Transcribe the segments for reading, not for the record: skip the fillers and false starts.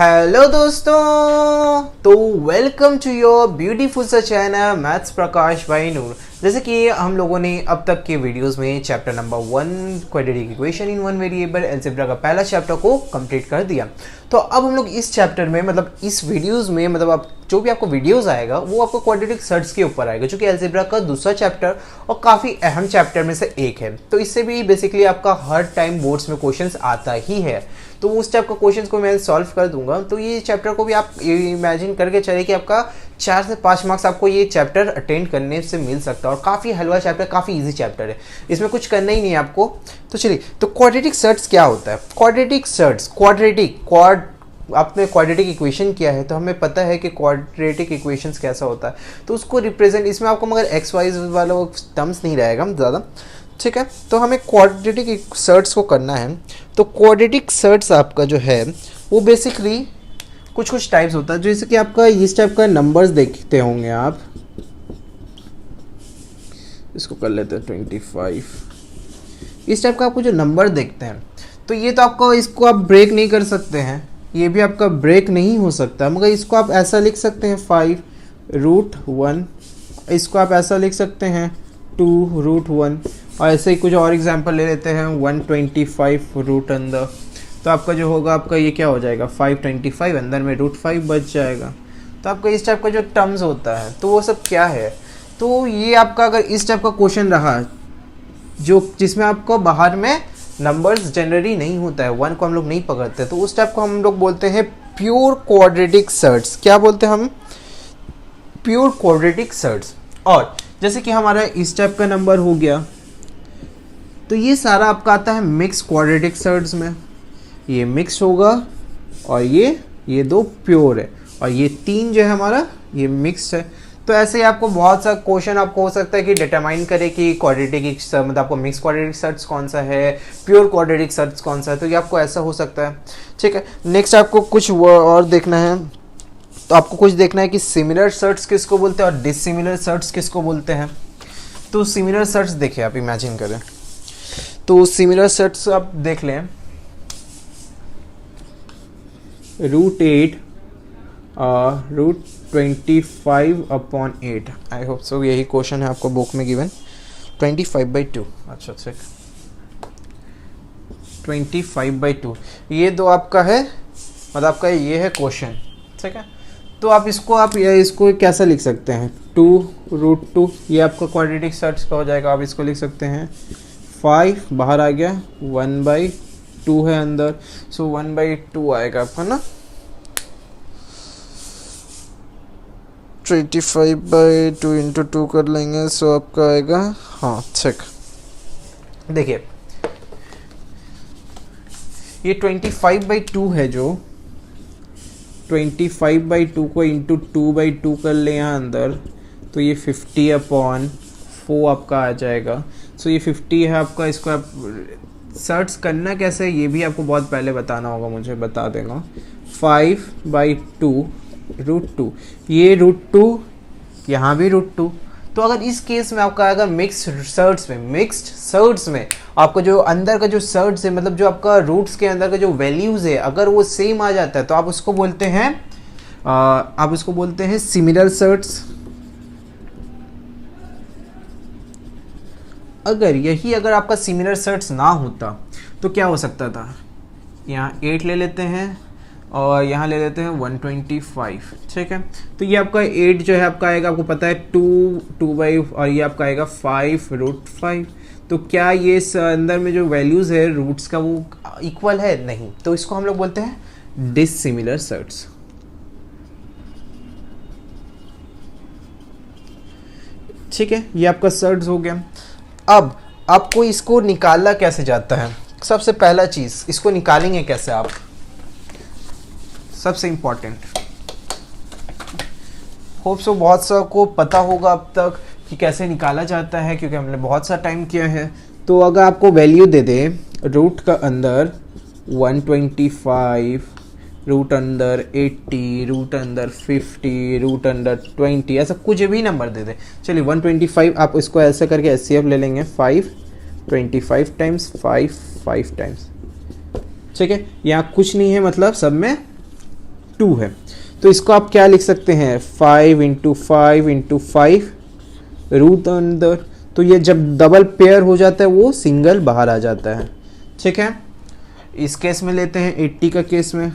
Hello दोस्तों, तो welcome to your beautiful सा चैनल मैथ्स प्रकाश भाई नूर। जैसे कि हम लोगों ने अब तक के वीडियोस में chapter number 1 quadratic equation in one variable algebra का पहला चैप्टर को कंप्लीट कर दिया। तो अब हम लोग इस चैप्टर में मतलब इस वीडियोस में मतलब आप जो भी आपको वीडियोस आएगा वो आपको क्वाड्रेटिक सर्ट्स के ऊपर आएगा, जो कि अलजेब्रा का दूसरा चैप्टर और काफ़ी अहम चैप्टर में से एक है। तो इससे भी बेसिकली आपका हर टाइम बोर्ड्स में क्वेश्चंस आता ही है, तो उस टाइप का क्वेश्चंस को मैं सॉल्व कर दूंगा। तो ये चैप्टर को भी आप इमेजिन करके चले कि आपका 4 से 5 मार्क्स आपको ये चैप्टर अटेंड करने से मिल सकता है। और काफ़ी हलवा चैप्टर, काफ़ी इजी चैप्टर है, इसमें कुछ करना ही नहीं है आपको। तो चलिए, तो क्वाड्रेटिक सर्ट्स क्या होता है? क्वाड्रेटिक सर्ट्स, क्वाड आपने क्वाड्रेटिक इक्वेशन किया है तो हमें पता है कि क्वाड्रेटिक इक्वेशंस कैसा होता है। तो उसको रिप्रेजेंट, इसमें आपको मगर एक्स वाई वाला वो टर्म्स नहीं रहेगा ज़्यादा, ठीक है। तो हमें क्वाड्रेटिक सर्ट्स को करना है। तो क्वाड्रेटिक सर्ट्स आपका जो है वो बेसिकली कुछ टाइप्स होता है। जैसे कि आपका इस टाइप का नंबर्स देखते होंगे आप, इसको कर लेते हैं 25। इस टाइप का आपको जो नंबर देखते हैं, तो ये तो आपको इसको आप ब्रेक नहीं कर सकते हैं, ये भी आपका ब्रेक नहीं हो सकता, मगर इसको आप ऐसा लिख सकते हैं 5√1, इसको आप ऐसा लिख सकते हैं 2√1, और ऐसे ही कुछ और एग्जांपल ले लेते हैं 125 रूट अंदर। तो आपका जो होगा, आपका ये क्या हो जाएगा 525, अंदर में √5 बच जाएगा। तो आपका इस टाइप का जो टर्म्स होता है तो वो सब क्या है? तो ये आपका अगर इस टाइप का क्वेश्चन रहा जो जिसमें आपको बाहर में नंबर्स जनरली नहीं होता है, 1 को हम लोग नहीं पकड़ते, तो उस टाइप को हम लोग बोलते हैं प्योर क्वाड्रेटिक सर्ट्स। क्या बोलते हैं हम? Pure quadratic surds. और जैसे कि हमारा इस टाइप का नंबर हो गया, तो ये सारा आपका आता है मिक्स क्वाड्रेटिक सर्ट्स में। ये मिक्स होगा और ये दो प्योर है, और ये 3 जो है हमारा ये मिक्स है। तो ऐसे ही आपको बहुत सा क्वेश्चन आपको हो सकता है कि डिटरमाइन करे कि क्वाड्रेटिक मतलब आपको मिक्स क्वाड्रेटिक सर्ट्स कौन सा है, प्योर क्वाड्रेटिक सर्ट्स कौन सा है। तो ये आपको ऐसा हो सकता है, ठीक है। नेक्स्ट आपको कुछ और देखना है, तो आपको कुछ देखना है कि सिमिलर सर्ट्स किसको बोलते हैं और डिसिमिलर सर्ट्स किसको बोलते हैं। तो सिमिलर सर्ट्स देखिए, आप इमेजिन करें, तो सिमिलर सेट्स आप देख लें, √8 √25/8। आई होप सो यही क्वेश्चन है आपको बुक में गिवन। 25/2, अच्छा 25/2, ये दो आपका है, मतलब आपका ये है क्वेश्चन, ठीक है। तो आप इसको कैसा लिख सकते हैं 2√2, ये आपका क्वाड्रेटिक सर्ट्स का हो जाएगा। आप इसको लिख सकते हैं 5 बाहर आ गया, 1/2 है अंदर, सो 1/2 आएगा आपका ना। 25/2 इंटू 2 कर लेंगे, सो आपका आएगा, हाँ ठीक। देखिए ये 25/2 है, जो 25/2 को इंटू 2/2 कर ले यहाँ अंदर, तो ये 50/4 आपका आ जाएगा। सो ये 50 है आपका। इसको आप सर्च करना कैसे है ये भी आपको बहुत पहले बताना होगा, मुझे बता देना। 5/2 √2, ये √2, यहाँ भी √2। तो अगर इस केस में आपका अगर मिक्स्ड सर्ट्स में आपको जो अंदर का जो सर्ट्स है, मतलब जो आपका रूट्स के अंदर का जो वैल्यूज़ है, अगर वो सेम आ जाता है तो आप उसको बोलते हैं सिमिलर सर्ट्स। अगर आपका सिमिलर सर्ट्स ना होता तो क्या हो सकता था? यहाँ 8 ले लेते हैं और यहाँ ले लेते हैं 125, ठीक है। तो ये आपका 8 जो है आपका आएगा, आपको पता है 2/, और ये आपका आएगा 5√5। तो क्या ये अंदर में जो वैल्यूज़ है रूट्स का वो इक्वल है? नहीं। तो इसको हम लोग बोलते हैं डिसिमिलर सर्ट्स, ठीक है। ये आपका सर्ट्स हो गया। अब आपको इसको निकालना कैसे जाता है? सबसे पहला चीज़, इसको निकालेंगे कैसे आप, सबसे इम्पॉर्टेंट। होप सो बहुत सा को पता होगा अब तक कि कैसे निकाला जाता है, क्योंकि हमने बहुत सा टाइम किया है। तो अगर आपको वैल्यू दे दे रूट का अंदर 125, रूट अंदर 80, रूट अंदर 50, रूट अंदर 20, ऐसा कुछ भी नंबर दे दे। चलिए 125, आप इसको ऐसे करके SCF ले लेंगे, 5 टाइम्स 5 टाइम्स, ठीक है। यहाँ कुछ नहीं है, मतलब सब में 2 है, तो इसको आप क्या लिख सकते हैं 5 इंटू 5 इंटू 5 रूट अंदर, तो ये जब डबल पेयर हो जाता है वो सिंगल बाहर आ जाता है। ठीक है, इस केस में लेते हैं 80 का केस में,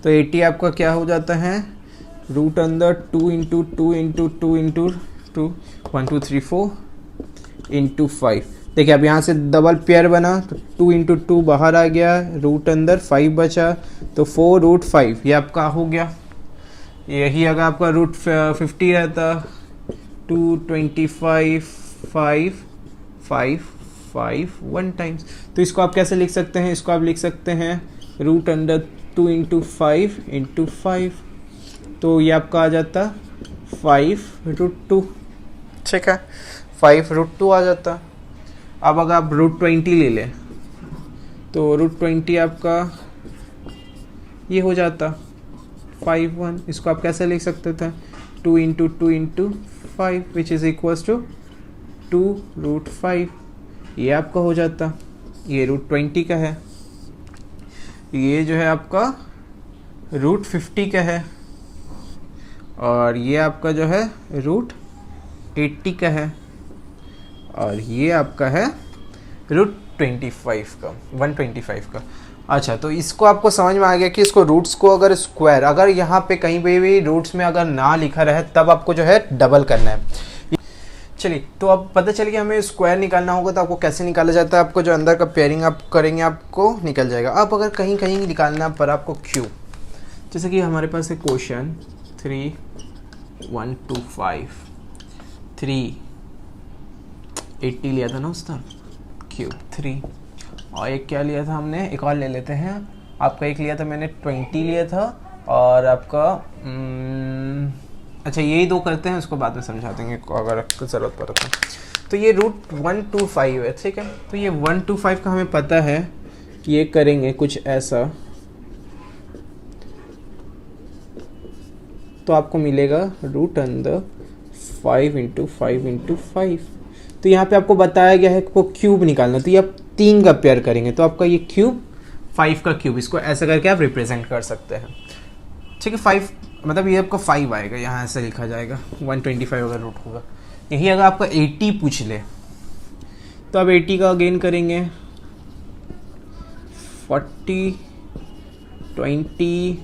तो 80 आपका क्या हो जाता है रूट अंदर 2 इंटू 2 इंटू 2 इंटू 2 1 2 3 4 इंटू 5। देखिए अब यहाँ से डबल पेयर बना तो 2 इंटू 2 बाहर आ गया, रूट अंदर 5 बचा, तो 4 रूट 5 ये आपका हो गया। यही अगर आपका रूट 50 रहता 225 5 5 5 1 टाइम्स, तो इसको आप कैसे लिख सकते हैं, इसको आप लिख सकते हैं रूट अंडर 2 इंटू 5 इंटू 5, तो ये आपका आ जाता 5 रूट 2। ठीक है, 5 रूट 2 आ जाता। अब अगर आप रूट 20 ले लें तो रूट 20 आपका ये हो जाता 5 1, इसको आप कैसे लिख सकते थे 2 into 2 into 5 which is equals to 2 root 5, ये आपका हो जाता। ये रूट 20 का है, ये जो है आपका रूट 50 का है, और ये आपका जो है रूट 80 का है, और ये आपका है रूट 25 का 125 का। अच्छा, तो इसको आपको समझ में आ गया कि इसको रूट्स को अगर स्क्वायर, अगर यहाँ पे कहीं पे भी रूट्स में अगर ना लिखा रहे तब आपको जो है डबल करना है। चलिए, तो अब पता चल गया हमें स्क्वायर निकालना होगा तो आपको कैसे निकाला जाता है, आपको जो अंदर का पेयरिंग आप करेंगे आपको निकल जाएगा। अब अगर कहीं कहीं निकालना पर आपको क्यूब, जैसे कि हमारे पास है क्वेश्चन 3125 380 लिया था ना उसका क्यूब 3, और एक क्या लिया था हमने, एक और ले लेते हैं। आपका एक लिया था मैंने 20 लिया था, और आपका अच्छा यही दो करते हैं, उसको बाद में समझा देंगे अगर आपको ज़रूरत पड़े तो। तो ये रूट 125 है। ठीक है, तो ये 125 का हमें पता है कि ये करेंगे कुछ ऐसा, तो आपको मिलेगा रूट अंदर 5 इंटू 5 इंटू 5। तो यहाँ पे आपको बताया गया है को क्यूब निकालना, तो ये आप 3 का पेयर करेंगे तो आपका ये क्यूब 5 का क्यूब, इसको ऐसा करके आप रिप्रेजेंट कर सकते हैं। ठीक है, 5 मतलब ये आपका 5 आएगा, यहाँ ऐसे लिखा जाएगा 125 अगर रूट होगा। यही अगर आपका 80 पूछ ले तो आप 80 का अगेन करेंगे 40 20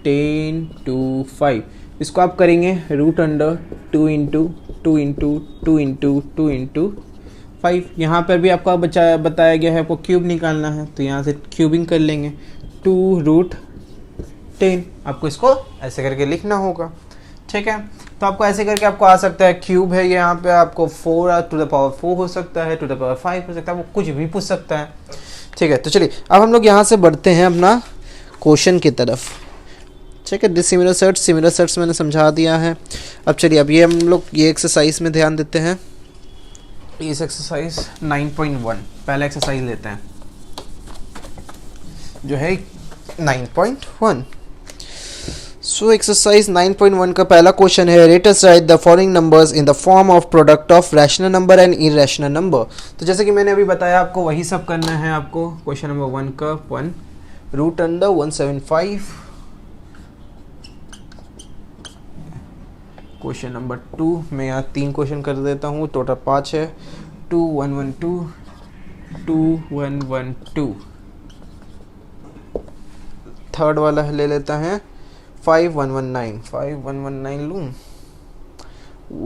10 2 5, इसको आप करेंगे root under 2 into 2 into 2 into 2 into 5। यहाँ पर भी आपका बताया गया है आपको क्यूब निकालना है, तो यहाँ से क्यूबिंग कर लेंगे 2 रूट 10, आपको इसको ऐसे करके लिखना होगा। ठीक है, तो आपको ऐसे करके आपको आ सकता है क्यूब है, यहाँ पे आपको 4 टू द पावर 4 हो सकता है, टू द पावर 5 हो सकता है, वो कुछ भी पूछ सकता है। ठीक है, तो चलिए अब हम लोग यहाँ से बढ़ते हैं अपना क्वेश्चन की तरफ। ठीक है, दिस सिमिलर सेट्स मैंने समझा दिया है। अब चलिए अब ये हम लोग ये एक्सरसाइज में ध्यान देते हैं। इस एक्सरसाइज 9.1 पहला एक्सरसाइज लेते हैं जो है 9.1। सो एक्सरसाइज 9.1 का पहला क्वेश्चन है, let us right the following numbers in the form of product of rational number and irrational number. तो जैसे कि मैंने अभी बताया आपको वही सब करना है। आपको क्वेश्चन नंबर 1 का 1 रूट अंडर 175, क्वेश्चन नंबर 2 मैं यहाँ 3 क्वेश्चन कर देता हूँ, टोटल 5 है, 2 1 1 2 2 1 1 2। थर्ड वाला ले लेता है 5 1 1 9 5 1 1 9 लूँ,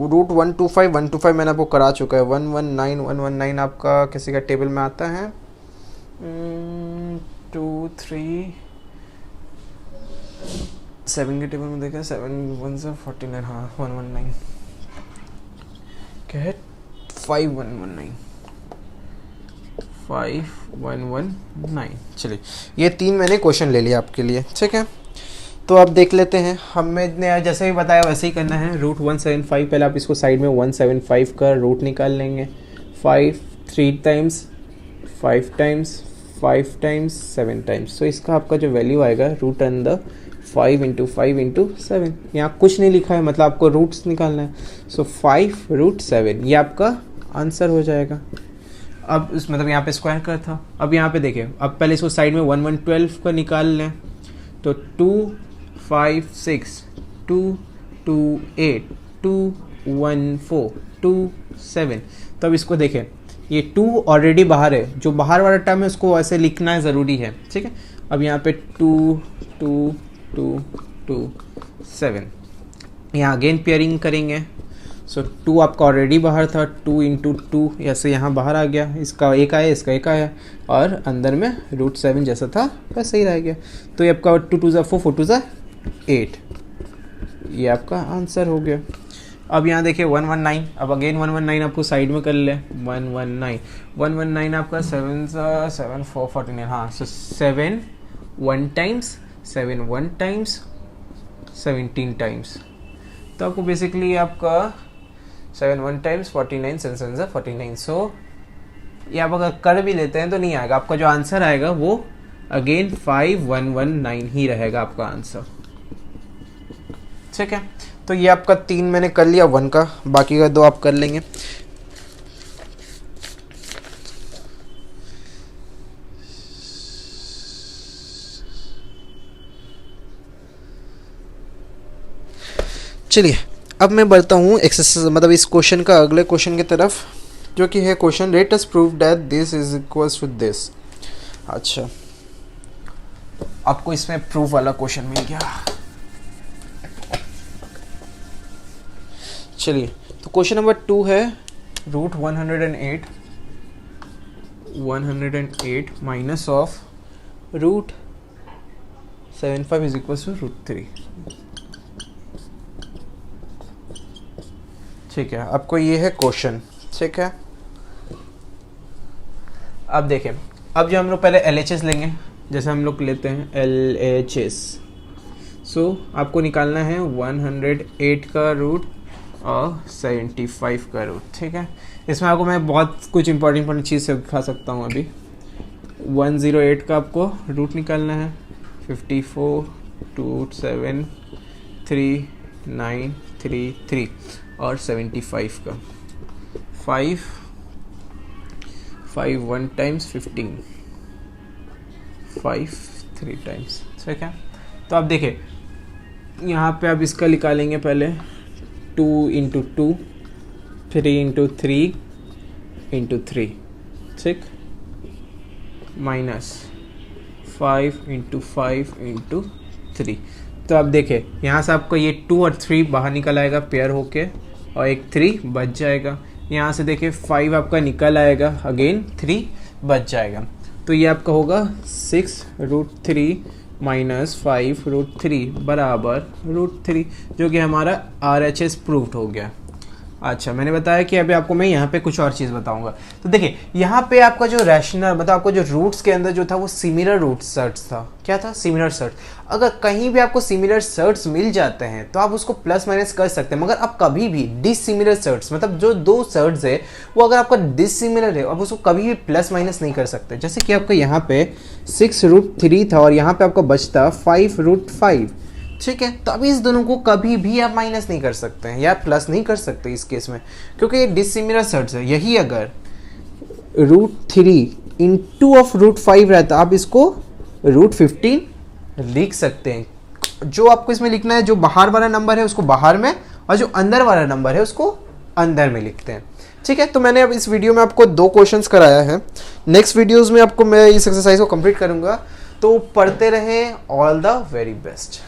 रूट 125 125 मैंने आपको करा चुका है, 119 119 आपका किसी का टेबल में आता है 2 3 7 के टेबल में देखा 7 1 से 49, हाँ 119 क्या है 5119 5119। चलिए ये 3 मैंने क्वेश्चन ले लिया आपके लिए। ठीक है, तो आप देख लेते हैं, हमने जैसे भी बताया वैसे ही करना है। रूट 175 पहले आप इसको साइड में 175 का रूट निकाल लेंगे, 5 3 टाइम्स 5 टाइम्स 5 टाइम्स 7 टाइम्स, तो इसका आपका जो वैल्यू आएगा रूट अंदर 5 इंटू 5 इंटू 7। यहाँ कुछ नहीं लिखा है, मतलब आपको रूट्स निकालना है, सो 5 रूट 7 ये आपका आंसर हो जाएगा। अब इस मतलब यहाँ पे स्क्वायर का था, अब यहाँ पे देखिए, अब पहले इसको साइड में 1 1 12 का निकाल लें, तो 2 5 6 2 2 8 2 1 4 2 7। तो अब इसको देखें, ये 2 ऑलरेडी बाहर है, जो बाहर वाला टर्म है उसको ऐसे लिखना है ज़रूरी है, ठीक है। अब यहाँ पे 2 2 2 2 7, यहाँ अगेन पेयरिंग करेंगे। सो 2 आपका ऑलरेडी बाहर था, 2 इंटू 2 ऐसे यहाँ बाहर आ गया, इसका एक आया, इसका एक आया, और अंदर में √7 जैसा था वैसे ही रह गया। तो ये आपका 2 2 4 4 2 8, ये आपका आंसर हो गया। अब यहाँ देखिए 119, अब अगेन 119 आपको साइड में कर ले, 119 आपका 7 7 4 49, हाँ। सो 7 1 टाइम्स 7 1 टाइम्स 17 टाइम्स, तो आपको बेसिकली आपका 7 1 टाइम्स 49 7 7 49। सो ये आप अगर कर भी लेते हैं तो नहीं आएगा, आपका जो आंसर आएगा वो अगेन 5119 ही रहेगा आपका आंसर, ठीक है। तो ये आपका 3 मैंने कर लिया 1 का, बाकी का 2 आप कर लेंगे। चलिए अब मैं बढ़ता हूँ एक्सरसाइज मतलब इस क्वेश्चन का अगले क्वेश्चन की तरफ, जो कि है question let us prove that this is equals to this. अच्छा, आपको इसमें प्रूफ वाला क्वेश्चन मिल गया। चलिए, तो क्वेश्चन नंबर 2 है √108 minus of √75 is equals to √3। ठीक है, आपको ये है क्वेश्चन, ठीक है। अब देखें, अब जो हम लोग पहले LHS लेंगे, जैसे हम लोग लेते हैं LHS। सो आपको निकालना है 108 का रूट और 75 का रूट, ठीक है। इसमें आपको मैं बहुत कुछ इंपॉर्टेंट चीज़ सिखा सकता हूँ अभी। 108 का आपको रूट निकालना है, 54 2 7 3 9 3 3 और 75 का 5 1 टाइम्स 15 5 3 टाइम्स, ठीक है। तो आप देखिए यहाँ पे आप इसका निकालेंगे पहले 2 इंटू 2 3 इंटू 3 इंटू 3, ठीक, माइनस 5 इंटू 5 इंटू 3। तो आप देखें यहाँ से आपको ये 2 और 3 बाहर निकल आएगा पेयर होके, और एक 3 बच जाएगा। यहाँ से देखिए 5 आपका निकल आएगा, अगेन 3 बच जाएगा। तो ये आपका होगा 6√3 माइनस 5√3 बराबर √3, जो कि हमारा RHS प्रूव्ड हो गया। अच्छा, मैंने बताया कि अभी आपको मैं यहाँ पे कुछ और चीज़ बताऊंगा। तो देखिए यहाँ पे आपका जो रैशनल मतलब आपको जो रूट्स के अंदर जो था वो सिमिलर रूट सर्ट्स था। क्या था? Similar surds. अगर कहीं भी आपको सिमिलर सर्ट्स मिल जाते हैं तो आप उसको प्लस माइनस कर सकते हैं, मगर आप कभी भी डिसिमिलर सर्ट्स मतलब जो दो सर्ट्स है वो अगर आपका डिसिमिलर है आप उसको कभी भी प्लस माइनस नहीं कर सकते। जैसे कि आपका यहाँ पे 6√3 था और यहाँ पे आपका बचता 5√5, ठीक है। तो अभी इस दोनों को कभी भी आप माइनस नहीं कर सकते हैं या प्लस नहीं कर सकते इस केस में, क्योंकि ये डिसिमिलर सर्ट्स है। यही अगर √3 इंटू ऑफ √5 रहता आप इसको √15 लिख सकते हैं। जो आपको इसमें लिखना है, जो बाहर वाला नंबर है उसको बाहर में और जो अंदर वाला नंबर है उसको अंदर में लिखते हैं, ठीक है। तो मैंने अब इस वीडियो में आपको 2 क्वेश्चंस कराया है। नेक्स्ट वीडियोस में आपको मैं इस एक्सरसाइज को कंप्लीट करूंगा। तो पढ़ते रहें। All the very best.